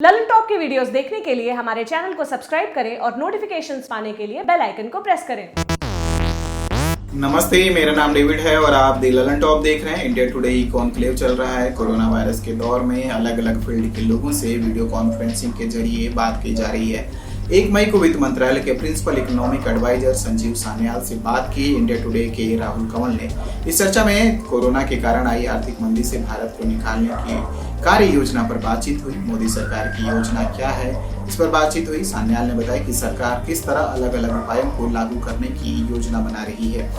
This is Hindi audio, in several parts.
ललन टॉप की वीडियोस देखने के लिए हमारे चैनल को सब्सक्राइब करें और नोटिफिकेशंस पाने के लिए बेल आइकन को प्रेस करें। नमस्ते, मेरा नाम डेविड है और आप दी ललन टॉप देख रहे हैं। इंडिया टुडे कॉन्क्लेव चल रहा है। कोरोना वायरस के दौर में अलग अलग फील्ड के लोगों से वीडियो कॉन्फ्रेंसिंग के जरिए बात की जा रही है। 1 मई को वित्त मंत्रालय के principal economic adviser Sanjeev Sanyal से बात की इंडिया टुडे के राहुल कंवल ने। इस चर्चा में कोरोना के कारण आई आर्थिक मंदी से भारत को निकालने की कार्य योजना पर बातचीत हुई। मोदी सरकार की योजना क्या है, इस पर बातचीत हुई। सान्याल ने बताया कि सरकार किस तरह अलग अलग उपायों को लागू करने की योजना बना रही है।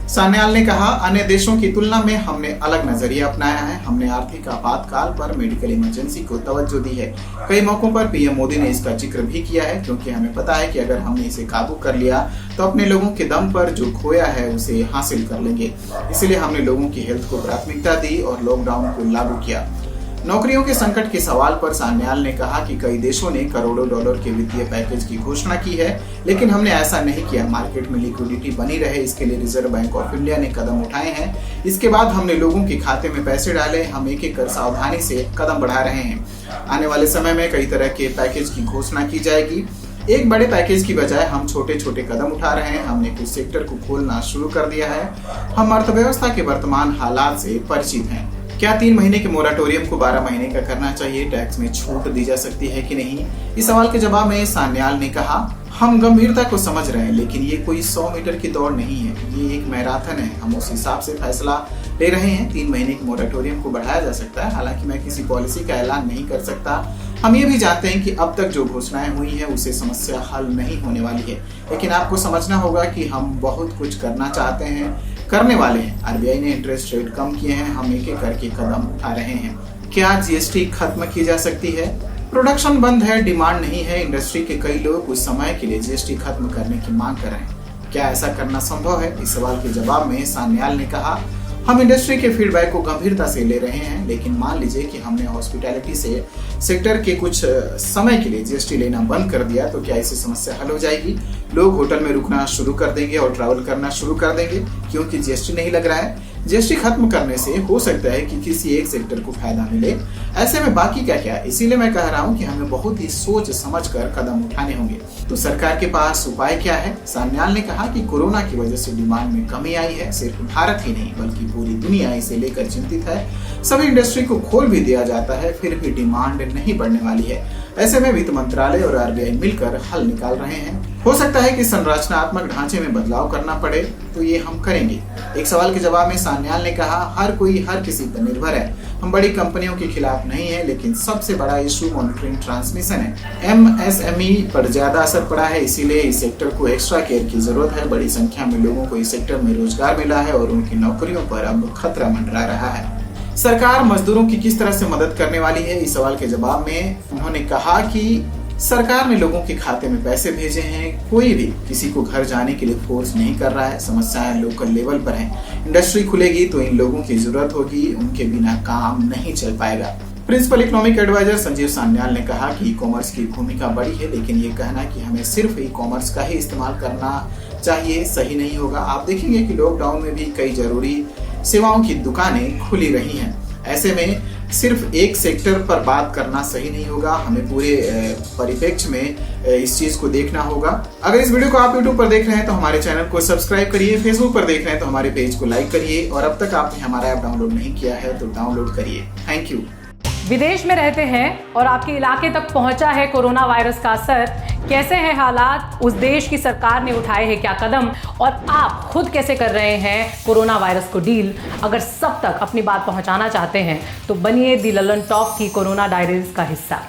सान्याल ने कहा, अन्य देशों की तुलना में हमने अलग नजरिया अपनाया है। हमने आर्थिक आपातकाल पर मेडिकल इमरजेंसी को तवज्जो दी है। कई मौकों पर पीएम मोदी ने इसका जिक्र भी किया है, क्योंकि हमें पता है कि अगर हमने इसे काबू कर लिया तो अपने लोगों के दम पर जो खोया है उसे हासिल कर लेंगे। इसलिए हमने लोगों की हेल्थ को प्राथमिकता दी और लॉकडाउन को लागू किया। नौकरियों के संकट के सवाल पर सान्याल ने कहा कि कई देशों ने करोड़ों डॉलर के वित्तीय पैकेज की घोषणा की है, लेकिन हमने ऐसा नहीं किया। मार्केट में लिक्विडिटी बनी रहे, इसके लिए रिजर्व बैंक ऑफ इंडिया ने कदम उठाए हैं। इसके बाद हमने लोगों के खाते में पैसे डाले। हम एक एक कर सावधानी से कदम बढ़ा रहे हैं। आने वाले समय में कई तरह के पैकेज की घोषणा की जाएगी। एक बड़े पैकेज की बजाय हम छोटे छोटे कदम उठा रहे हैं। हमने कुछ सेक्टर को खोलना शुरू कर दिया है। हम अर्थव्यवस्था के वर्तमान हालात से परिचित हैं। क्या 3 महीने के मोराटोरियम को 12 महीने का करना चाहिए? टैक्स में छूट दी जा सकती है कि नहीं? इस सवाल के जवाब में सान्याल ने कहा, हम गंभीरता को समझ रहे हैं, लेकिन ये कोई 100 मीटर की दौड़ नहीं है, ये एक मैराथन है। हम उस हिसाब से फैसला ले रहे हैं। 3 महीने के मोराटोरियम को बढ़ाया जा सकता है। हालांकि मैं किसी पॉलिसी का ऐलान नहीं कर सकता। हम ये भी जानते हैं कि अब तक जो घोषणाएं हुई है उससे समस्या हल नहीं होने वाली है, लेकिन आपको समझना होगा कि हम बहुत कुछ करना चाहते हैं, करने वाले हैं। आरबीआई ने इंटरेस्ट रेट कम किए हैं। हम एक एक करके कदम उठा रहे हैं। क्या जीएसटी खत्म की जा सकती है? प्रोडक्शन बंद है, डिमांड नहीं है। इंडस्ट्री के कई लोग कुछ समय के लिए जीएसटी खत्म करने की मांग कर रहे हैं। क्या ऐसा करना संभव है? इस सवाल के जवाब में सान्याल ने कहा, हम इंडस्ट्री के फीडबैक को गंभीरता से ले रहे हैं, लेकिन मान लीजिए कि हमने हॉस्पिटैलिटी से सेक्टर के कुछ समय के लिए जीएसटी लेना बंद कर दिया, तो क्या इससे समस्या हल हो जाएगी? लोग होटल में रुकना शुरू कर देंगे और ट्रैवल करना शुरू कर देंगे, क्योंकि जीएसटी नहीं लग रहा है। जीएसटी खत्म करने से हो सकता है कि किसी एक सेक्टर को फायदा मिले, ऐसे में बाकी क्या क्या। इसीलिए मैं कह रहा हूँ कि हमें बहुत ही सोच समझ कर कदम उठाने होंगे। तो सरकार के पास उपाय क्या है? सान्याल ने कहा कि कोरोना की वजह से डिमांड में कमी आई है। सिर्फ भारत ही नहीं बल्कि पूरी दुनिया इसे लेकर चिंतित है। सभी इंडस्ट्री को खोल भी दिया जाता है, फिर भी डिमांड नहीं बढ़ने वाली है। ऐसे में वित्त मंत्रालय और आरबीआई मिलकर हल निकाल रहे हैं। हो सकता है कि संरचनात्मक ढांचे में बदलाव करना पड़े, तो ये हम करेंगे। एक सवाल के जवाब में सान्याल ने कहा, हर कोई हर किसी पर निर्भर है। हम बड़ी कंपनियों के खिलाफ नहीं है, लेकिन सबसे बड़ा इशू मॉनिटरिंग ट्रांसमिशन है। एमएसएमई पर ज्यादा असर पड़ा है, इसीलिए इस सेक्टर को एक्स्ट्रा केयर की जरूरत है। बड़ी संख्या में लोगों को इस सेक्टर में रोजगार मिला है और उनकी नौकरियों पर अब खतरा मंडरा रहा है। सरकार मजदूरों की किस तरह से मदद करने वाली है? इस सवाल के जवाब में उन्होंने कहा कि सरकार ने लोगों के खाते में पैसे भेजे हैं। कोई भी किसी को घर जाने के लिए फोर्स नहीं कर रहा है। समस्याएं लोकल लेवल पर हैं। इंडस्ट्री खुलेगी तो इन लोगों की जरूरत होगी, उनके बिना काम नहीं चल पाएगा। Principal economic adviser Sanjeev Sanyal ने कहा कि ई कॉमर्स की भूमिका बड़ी है, लेकिन ये कहना कि हमें सिर्फ ई कॉमर्स का ही इस्तेमाल करना चाहिए सही नहीं होगा। आप देखेंगे कि लॉकडाउन में भी कई जरूरी सेवाओं की दुकानें खुली रही हैं। ऐसे में सिर्फ एक सेक्टर पर बात करना सही नहीं होगा। हमें पूरे परिप्रेक्ष्य में इस चीज को देखना होगा। अगर इस वीडियो को आप YouTube पर देख रहे हैं तो हमारे चैनल को सब्सक्राइब करिए। फेसबुक पर देख रहे हैं तो हमारे पेज को लाइक करिए, और अब तक आपने हमारा ऐप डाउनलोड नहीं किया है तो डाउनलोड करिए। Thank you. विदेश में रहते हैं और आपके इलाके तक पहुंचा है कोरोना वायरस का असर। कैसे हैं हालात, उस देश की सरकार ने उठाए हैं क्या कदम, और आप खुद कैसे कर रहे हैं कोरोना वायरस को डील? अगर सब तक अपनी बात पहुंचाना चाहते हैं तो बनिए दी ललन टॉप की कोरोना डायरीज का हिस्सा।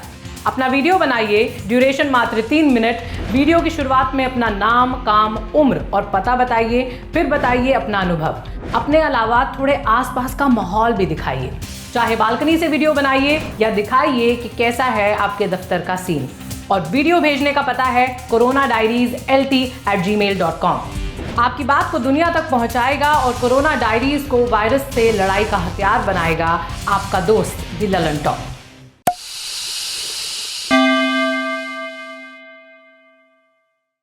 अपना वीडियो बनाइए, ड्यूरेशन मात्र 3 मिनट। वीडियो की शुरुआत में अपना नाम, काम, उम्र और पता बताइए, फिर बताइए अपना अनुभव। अपने अलावा थोड़े आसपास का माहौल भी दिखाइए। चाहे बालकनी से वीडियो बनाइए या दिखाइए कि कैसा है आपके दफ्तर का सीन। और वीडियो भेजने का पता है coronadiarieslt@gmail.com। आपकी बात को दुनिया तक पहुंचाएगा और कोरोना डायरीज को वायरस से लड़ाई का हथियार बनाएगा आपका दोस्त दी ललन टॉप।